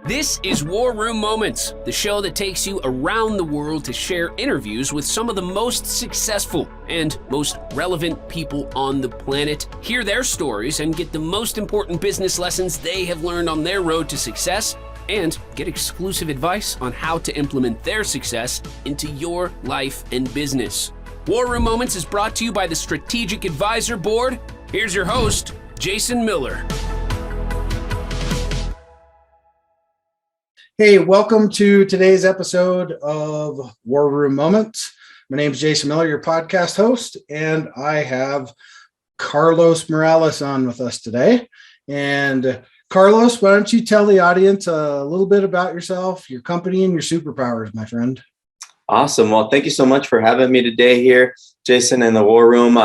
This is War Room Moments, the show that takes you around the world to share interviews with some of the most successful and most relevant people on the planet, hear their stories, and get the most important business lessons they have learned on their road to success, and get exclusive advice on how to implement their success into your life and business. War Room Moments is brought to you by the Strategic Advisor Board. Here's your host, Jason Miller. Hey, welcome to today's episode of War Room Moments. My name is Jason Miller, your podcast host, and I have Carlos Mireles on with us today. And Carlos, why don't you tell the audience a little bit about yourself, your company, and your superpowers, my friend? Awesome. Well, thank you so much for having me today here, Jason, in the War Room.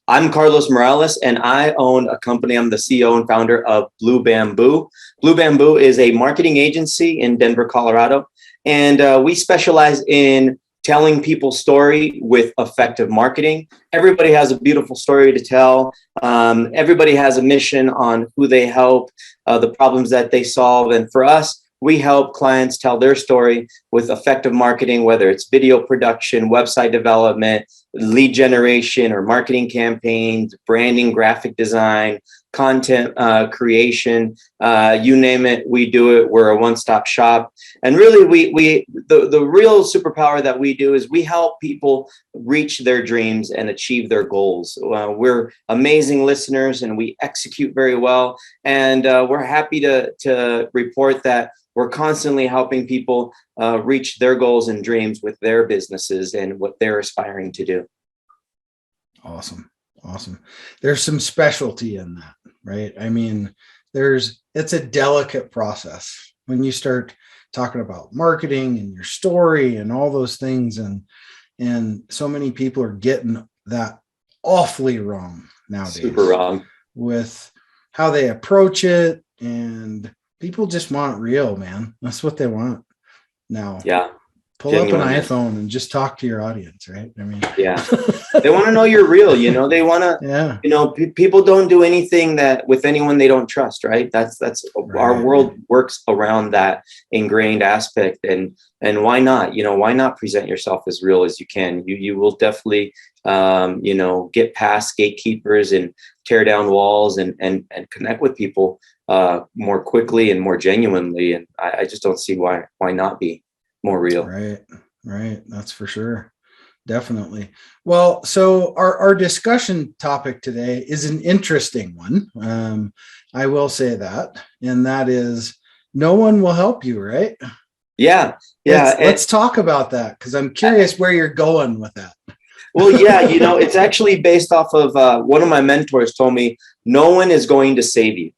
I'm Carlos Mireles, and I own a company. I'm the CEO and founder of Blu Bambu. Blu Bambu is a marketing agency in Denver, Colorado, and we specialize in telling people's story with effective marketing. Everybody has a beautiful story to tell. Everybody has a mission on who they help, the problems that they solve. And for us, we help clients tell their story with effective marketing, whether it's video production, website development, lead generation, or marketing campaigns, branding, graphic design, content creation, you name it, we do it. We're a one-stop shop. And really, the real superpower that we do is we help people reach their dreams and achieve their goals. We're amazing listeners and we execute very well. And we're happy to report that we're constantly helping people reach their goals and dreams with their businesses and what they're aspiring to do. Awesome. There's some specialty in that, right? I mean, it's a delicate process when you start talking about marketing and your story and all those things. And so many people are getting that awfully wrong nowadays. Super wrong. With how they approach it, and people just want real, man. That's what they want now. Yeah. Pull Genuinely. up an iPhone and just talk to your audience, right? I mean, yeah. They want to know you're real, they want to, yeah. People don't do anything that with anyone they don't trust, right? That's Right. Our world works around that ingrained aspect. And why not, why not present yourself as real as you can? You will definitely, get past gatekeepers and tear down walls and connect with people more quickly and more genuinely. And I just don't see why not be more real. Right. That's for sure. Definitely. Well, so our discussion topic today is an interesting one. I will say that, and that is no one will help you, right? Yeah. Let's talk about that, because I'm curious where you're going with that. Well, yeah, it's actually based off of one of my mentors told me, no one is going to save you.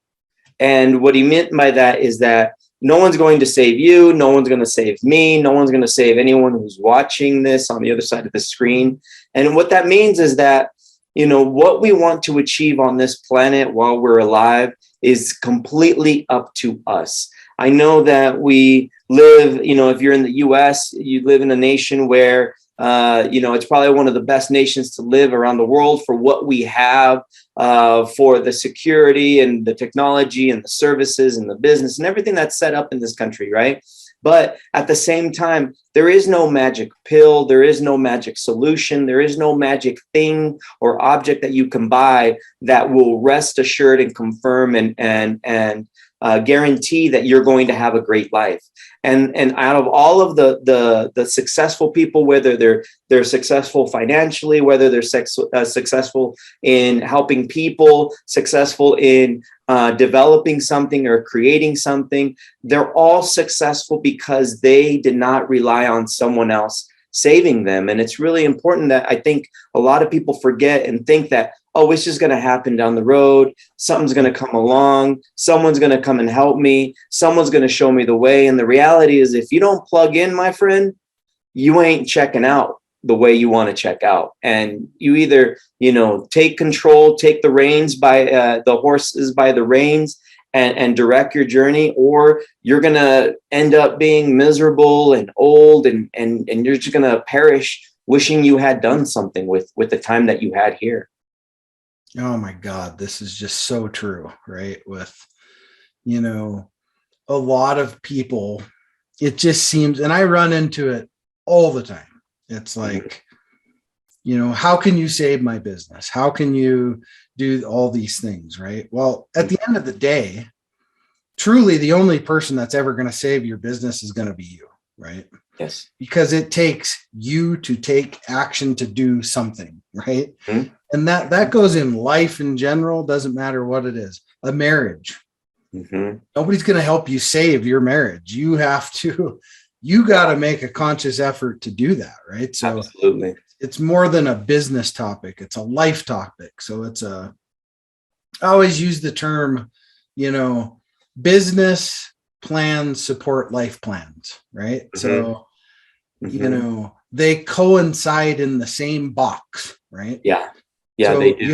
And what he meant by that is that no one's going to save you. No one's going to save me. No one's going to save anyone who's watching this on the other side of the screen. And what that means is that, what we want to achieve on this planet while we're alive is completely up to us. I know that we live, if you're in the US, you live in a nation where it's probably one of the best nations to live around the world for what we have, for the security and the technology and the services and the business and everything that's set up in this country, right? But at the same time, there is no magic pill. There is no magic solution. There is no magic thing or object that you can buy that will rest assured and confirm and guarantee that you're going to have a great life. And out of all of the successful people, whether they're successful financially, whether they're successful in helping people, successful in developing something or creating something, they're all successful because they did not rely on someone else saving them. And it's really important that I think a lot of people forget and think that, oh, it's just going to happen down the road. Something's going to come along. Someone's going to come and help me. Someone's going to show me the way. And the reality is, if you don't plug in, my friend, you ain't checking out the way you want to check out. And you either, take control, take the reins by the horses by the reins and direct your journey, or you're going to end up being miserable and old and you're just going to perish wishing you had done something with the time that you had here. Oh my God, this is just so true, right? With, a lot of people, it just seems, and I run into it all the time. It's like, how can you save my business? How can you do all these things? Right. Well, at the end of the day, truly the only person that's ever going to save your business is going to be you. Right. Yes. Because it takes you to take action to do something. Right. Mm-hmm. And that goes in life in general. Doesn't matter what it is. A marriage. Mm-hmm. Nobody's going to help you save your marriage. You got to make a conscious effort to do that. Right. So absolutely. It's more than a business topic. It's a life topic. So I always use the term, business plans support life plans. Right. Mm-hmm. So, mm-hmm. They coincide in the same box. Right. Yeah. Yeah. So they do.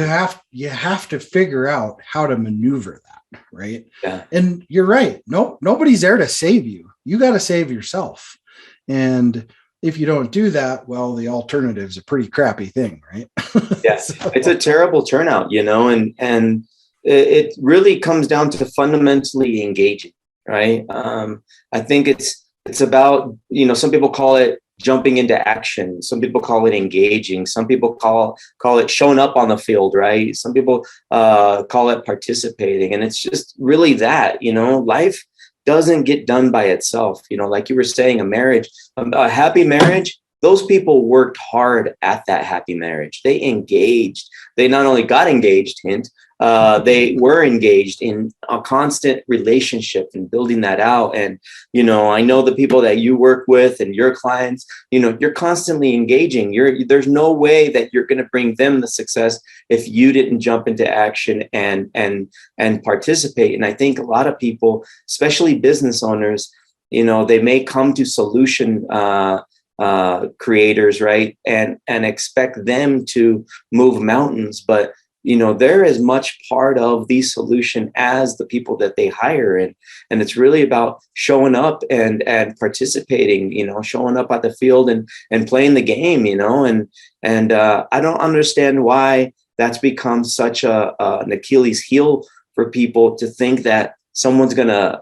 You have to figure out how to maneuver that. Right. Yeah. And you're right. Nobody's there to save you. You got to save yourself. And if you don't do that, well, the alternative is a pretty crappy thing, right? Yeah. So. It's a terrible turnout, and it really comes down to fundamentally engaging, right? I think it's about, some people call it jumping into action. Some people call it engaging. Some people call it showing up on the field, right? Some people call it participating. And it's just really that, life doesn't get done by itself. Like you were saying, a happy marriage, those people worked hard at that happy marriage. They engaged. They not only got engaged, they were engaged in a constant relationship and building that out. And, I know the people that you work with and your clients, you're constantly engaging. There's no way that you're going to bring them the success if you didn't jump into action and participate. And I think a lot of people, especially business owners, they may come to solution creators, right? And expect them to move mountains, but they're as much part of the solution as the people that they hire. And it's really about showing up and participating, showing up at the field and playing the game, and I don't understand why that's become such an Achilles heel for people to think that someone's going to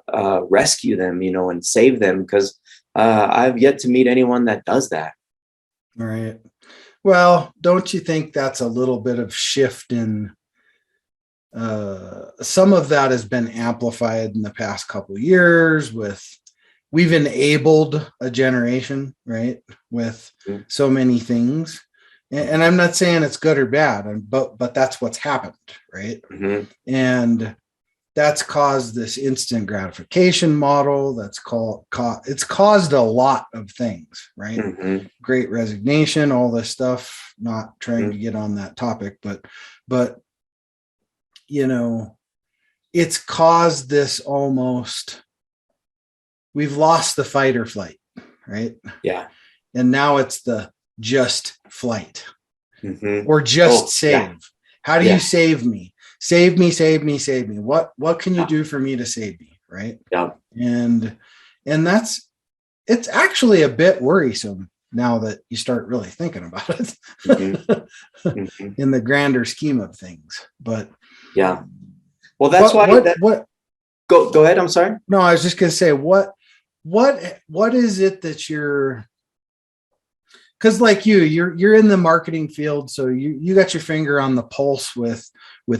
rescue them, and save them, because I've yet to meet anyone that does that. All right. Well, don't you think that's a little bit of shift in some of that has been amplified in the past couple of years we've enabled a generation, right, with so many things. And I'm not saying it's good or bad, but that's what's happened, right? Mm-hmm. And that's caused this instant gratification model. It's caused a lot of things, right? Mm-hmm. Great resignation, all this stuff. Not trying to get on that topic, but it's caused this almost. We've lost the fight or flight, right? Yeah. And now it's the just flight, or just save. Yeah. How do you save me? Save me, save me, save me. What can you do for me to save me? Right. Yeah. And it's actually a bit worrisome now that you start really thinking about it in the grander scheme of things. But yeah. Well, that's go ahead. I'm sorry. No, I was just going to say, what is it that you're, because like you're in the marketing field, so you got your finger on the pulse with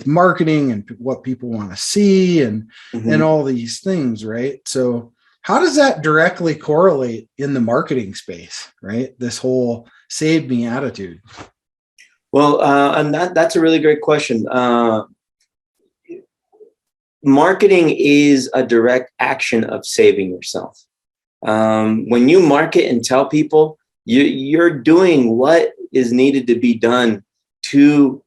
marketing and what people want to see and all these things, right? So how does that directly correlate in the marketing space, right? This whole save me attitude. Well, and that's a really great question. Marketing is a direct action of saving yourself. When you market and tell people, you're doing what is needed to be done to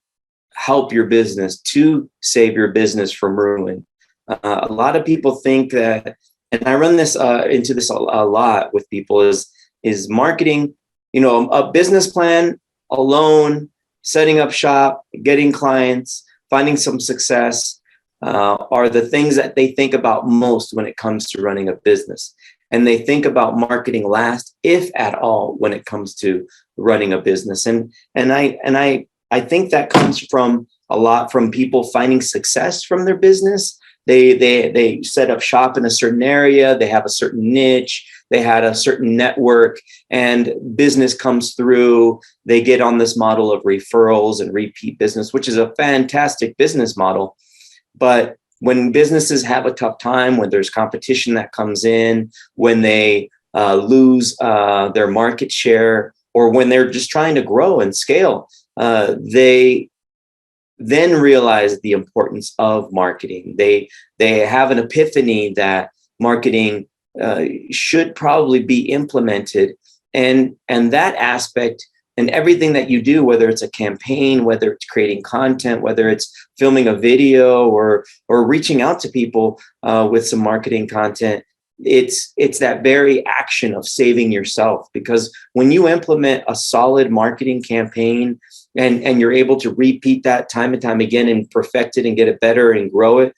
help your business, to save your business from ruin. A lot of people think that, and I run this into this a lot with people, is marketing, a business plan alone, setting up shop, getting clients, finding some success are the things that they think about most when it comes to running a business. And they think about marketing last, if at all, when it comes to running a business. And I think that comes from a lot from people finding success from their business, They set up shop in a certain area. They have a certain niche. They had a certain network, and business comes through. They get on this model of referrals and repeat business, which is a fantastic business model. But when businesses have a tough time, when there's competition that comes in, when they lose their market share, or when they're just trying to grow and scale, they then realize the importance of marketing. They have an epiphany that marketing should probably be implemented, and that aspect and everything that you do, whether it's a campaign, whether it's creating content, whether it's filming a video or reaching out to people with some marketing content, it's that very action of saving yourself. Because when you implement a solid marketing campaign and you're able to repeat that time and time again and perfect it and get it better and grow it,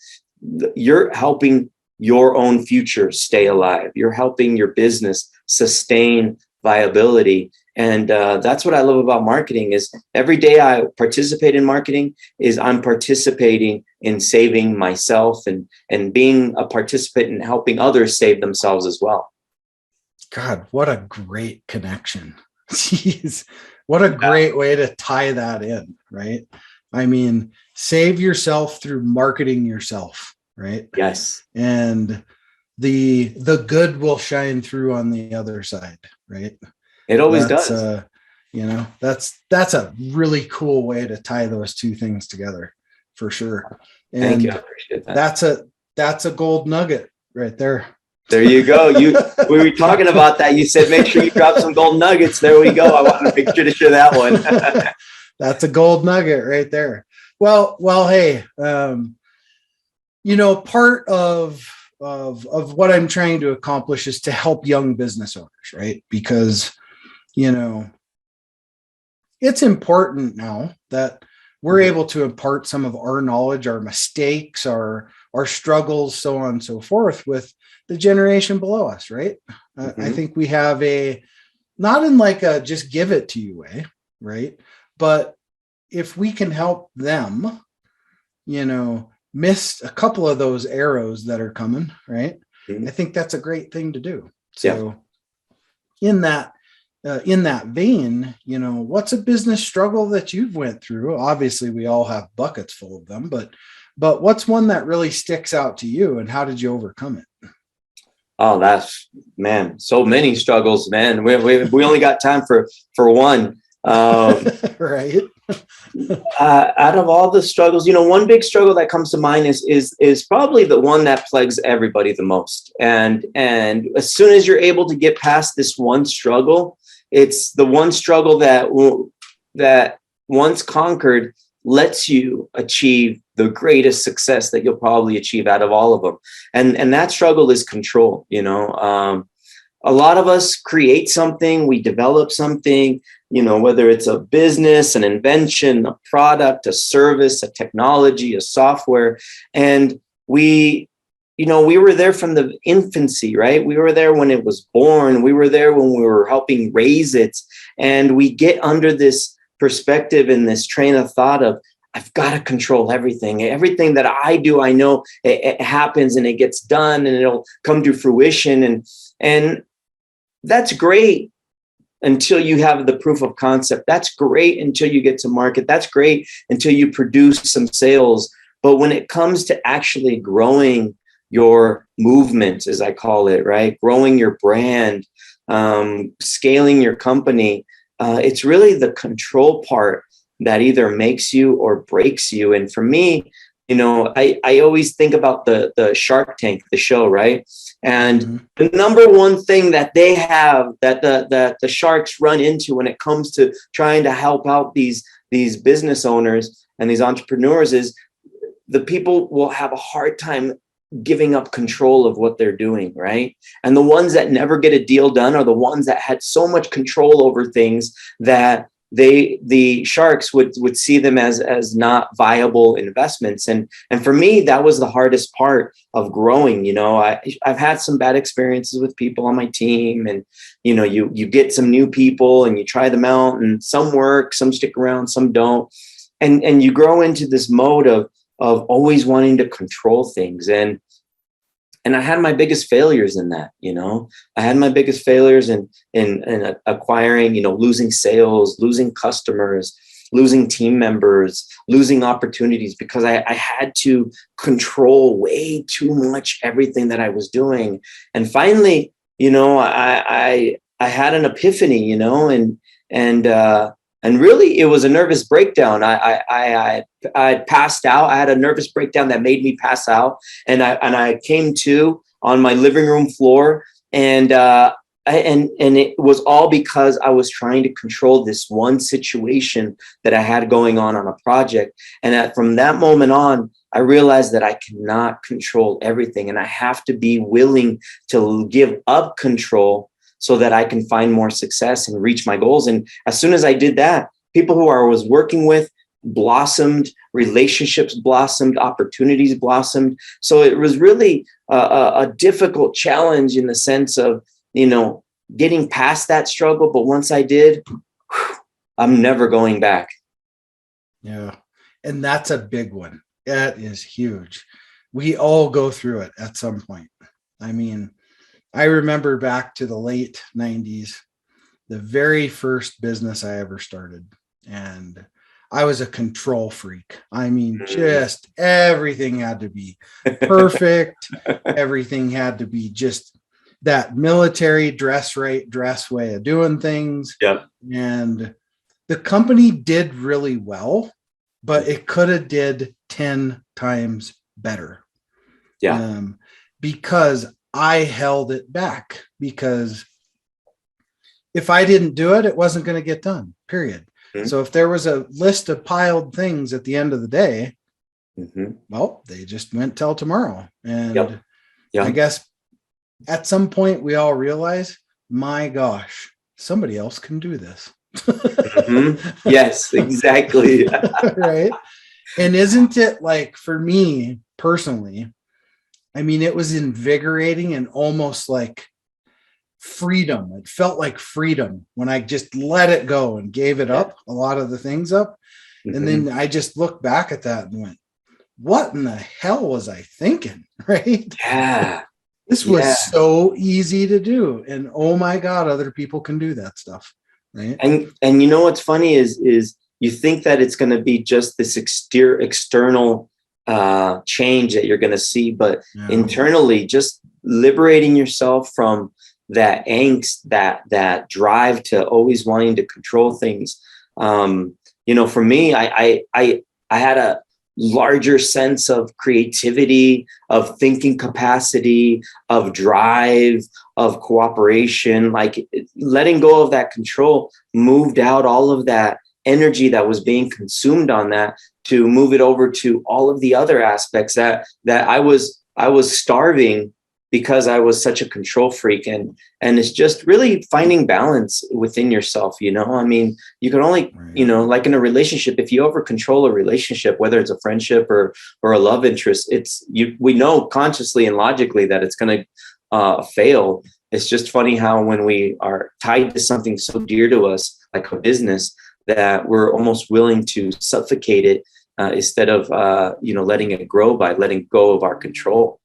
you're helping your own future stay alive. You're helping your business sustain viability. And that's what I love about marketing. Is every day I participate in marketing is I'm participating in saving myself and being a participant in helping others save themselves as well. God, what a great connection. Jeez, what a great way to tie that in, right? I mean, save yourself through marketing yourself, right? Yes. And the good will shine through on the other side, right? It always does. That's a really cool way to tie those two things together, for sure. And thank you. I appreciate that. That's a gold nugget right there. There you go. We were talking about that. You said, make sure you drop some gold nuggets. There we go. I want to make sure to share that one. That's a gold nugget right there. Well, hey, part of what I'm trying to accomplish is to help young business owners, right? Because, it's important now that we're able to impart some of our knowledge, our mistakes, our struggles, so on and so forth with the generation below us, right? I think we have not in like a just give it to you way, right? But if we can help them, miss a couple of those arrows that are coming, right? I think that's a great thing to do. So in that vein, what's a business struggle that you've went through? Obviously we all have buckets full of them, but what's one that really sticks out to you, and how did you overcome it? Oh, so many struggles, man. We only got time for one. Right. Out of all the struggles, one big struggle that comes to mind is probably the one that plagues everybody the most. And as soon as you're able to get past this one struggle, it's the one struggle that once conquered lets you achieve the greatest success that you'll probably achieve out of all of them. And that struggle is control. A lot of us create something, we develop something, whether it's a business, an invention, a product, a service, a technology, a software. And we were there from the infancy, right? We were there when it was born. We were there when we were helping raise it. And we get under this perspective and this train of thought of, I've got to control everything. Everything that I do, I know it happens and it gets done and it'll come to fruition. And that's great until you have the proof of concept. That's great until you get to market. That's great until you produce some sales. But when it comes to actually growing your movement, as I call it, right? Growing your brand, scaling your company, it's really the control part that either makes you or breaks you. And for me, I always think about the Shark Tank, the show, right? And the number one thing that they have that the sharks run into when it comes to trying to help out these business owners and these entrepreneurs is the people will have a hard time giving up control of what they're doing, right? And the ones that never get a deal done are the ones that had so much control over things that the sharks would see them as not viable investments. And for me, that was the hardest part of growing. I've had some bad experiences with people on my team, and you get some new people and you try them out, and some work, some stick around, some don't. And you grow into this mode of of always wanting to control things. And I had my biggest failures in that, I had my biggest failures in acquiring, losing sales, losing customers, losing team members, losing opportunities, because I had to control way too much everything that I was doing. And finally, I had an epiphany, and really it was a nervous breakdown. I passed out. I had a nervous breakdown that made me pass out, and I came to on my living room floor, and it was all because I was trying to control this one situation that I had going on a project. And from that moment on, I realized that I cannot control everything, and I have to be willing to give up control so that I can find more success and reach my goals. And as soon as I did that, people who I was working with blossomed, relationships blossomed, opportunities blossomed. So it was really a difficult challenge in the sense of, getting past that struggle. But once I did, I'm never going back. Yeah. And that's a big one. That is huge. We all go through it at some point. I mean, I remember back to the late 90s, the very first business I ever started. And I was a control freak. I mean, just everything had to be perfect. Everything had to be just that military dress way of doing things. Yeah. And the company did really well, but it could have did 10 times better. Yeah. Because I held it back, because if I didn't do it, it wasn't going to get done, period. Mm-hmm. So if there was a list of piled things at the end of the day, well, they just went till tomorrow. And I guess at some point we all realize, my gosh, somebody else can do this. Yes, exactly. Right. And isn't it like, for me personally, I mean, it was invigorating and almost like freedom. It felt like freedom when I just let it go and gave it up, a lot of the things up. And then I just looked back at that and went, what in the hell was I thinking? Right. Yeah. This was so easy to do. And oh my God, other people can do that stuff. Right. And you know what's funny is you think that it's going to be just this external change that you're going to see, but internally, just liberating yourself from that angst, that drive to always wanting to control things. For me, I had a larger sense of creativity, of thinking capacity, of drive, of cooperation. Like letting go of that control moved out all of that energy that was being consumed on that, to move it over to all of the other aspects that I was starving because I was such a control freak. And it's just really finding balance within yourself. I mean, you can only, like in a relationship, if you over control a relationship, whether it's a friendship or a love interest, we know consciously and logically that it's going to fail. It's just funny how when we are tied to something so dear to us, like a business, that we're almost willing to suffocate it instead of, letting it grow by letting go of our control.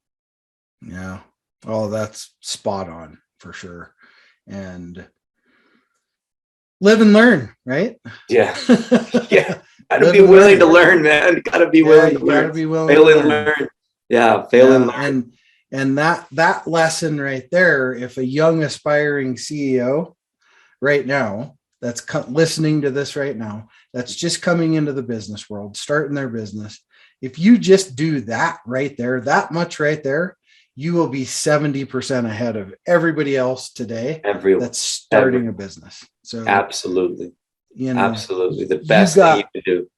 Yeah. Oh, that's spot on for sure. And live and learn, right? Yeah. Yeah. Gotta be willing to learn, man. Gotta be willing to learn. Fail and learn. Yeah. Fail and learn. And that lesson right there, if a young aspiring CEO right now that's listening to this right now, that's just coming into the business world, starting their business, if you just do that right there, that much right there, you will be 70% ahead of everybody else today that's starting a business. So absolutely. Absolutely. The best thing you can do.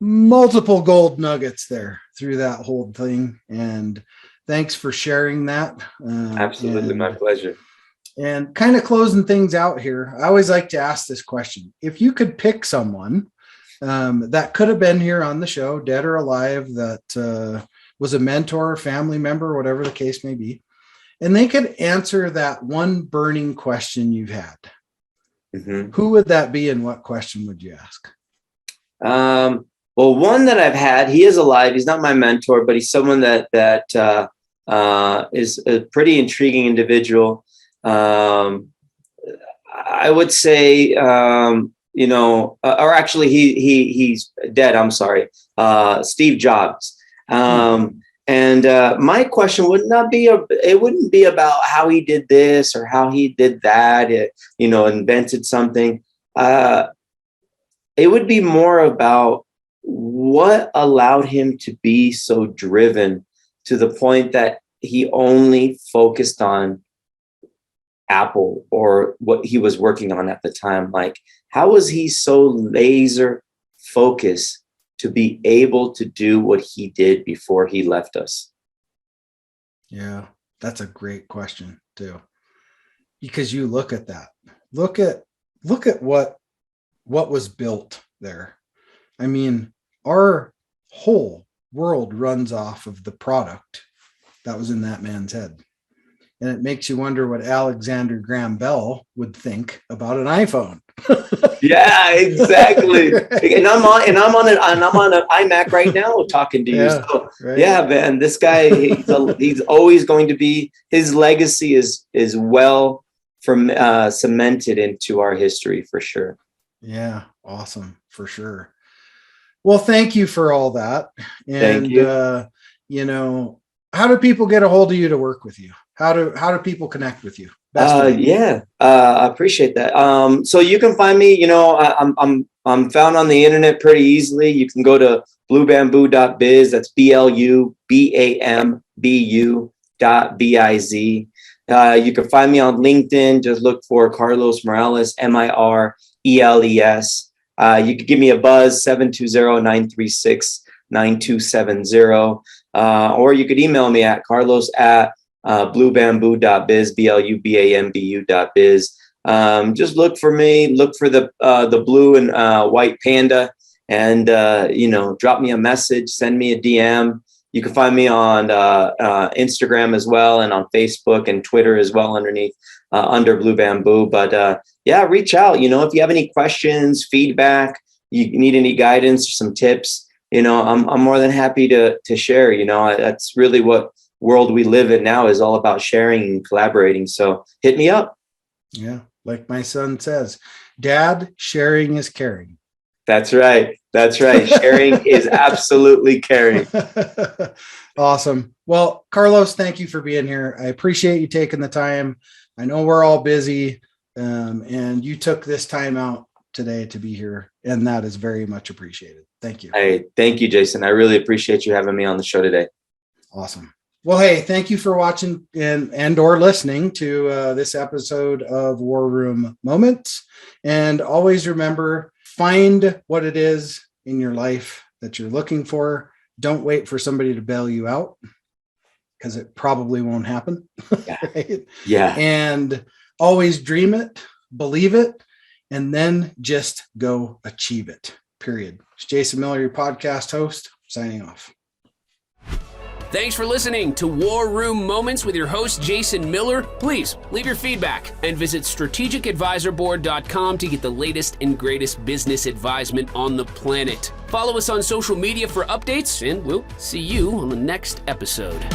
Multiple gold nuggets there through that whole thing. And thanks for sharing that. Absolutely. My pleasure. And kind of closing things out here, I always like to ask this question. If you could pick someone that could have been here on the show, dead or alive, that was a mentor, or family member, whatever the case may be, and they could answer that one burning question you've had, who would that be and what question would you ask? Well, one that I've had, he is alive. He's not my mentor, but he's someone that is a pretty intriguing individual. I would say, or actually, he's dead. I'm sorry, Steve Jobs. And my question would not be it wouldn't be about how he did this or how he did that. Invented something. It would be more about what allowed him to be so driven to the point that he only focused on Apple or what he was working on at the time. Like, how was he so laser focused to be able to do what he did before he left us? Yeah, that's a great question too. Because you look at that. Look at what was built there. I mean, our whole world runs off of the product that was in that man's head. And it makes you wonder what Alexander Graham Bell would think about an iPhone. Yeah, exactly. And I'm on an iMac right now talking to you. Yeah, So, right. yeah, man, this guy, he's always going to be, his legacy is well cemented into our history for sure. Yeah, awesome, for sure. Well, thank you for all that. And Thank you. How do people get a hold of you to work with you? How do people connect with you? I appreciate that. So you can find me, I'm found on the internet pretty easily. You can go to blubambu.biz. That's BLUBAMBU.biz. You can find me on LinkedIn. Just look for Carlos Mireles, Mireles. You could give me a buzz, 720-936-9270. Or you could email me at carlos@blubambu.biz, BLUBAMBU.biz. Just look for me, look for the blue and white panda, and drop me a message, send me a DM. You can find me on Instagram as well, and on Facebook and Twitter as well underneath under Blu Bambu. But reach out. If you have any questions, feedback, you need any guidance or some tips, I'm more than happy to share. That's really what world we live in now, is all about sharing and collaborating. So hit me up. Yeah, like my son says, Dad, sharing is caring. That's right. Sharing is absolutely caring. Awesome. Well, Carlos, thank you for being here. I appreciate you taking the time. I know we're all busy, and you took this time out today to be here, and that is very much appreciated. Thank you. Hey, thank you, Jason. I really appreciate you having me on the show today. Awesome. Well, hey, thank you for watching and or listening to this episode of War Room Moments. And always remember, find what it is in your life that you're looking for. Don't wait for somebody to bail you out, because it probably won't happen. Yeah. Right? Yeah. And always dream it, believe it, and then just go achieve it. Period. It's Jason Miller, your podcast host, signing off. Thanks for listening to War Room Moments with your host, Jason Miller. Please leave your feedback and visit strategicadvisorboard.com to get the latest and greatest business advisement on the planet. Follow us on social media for updates, and we'll see you on the next episode.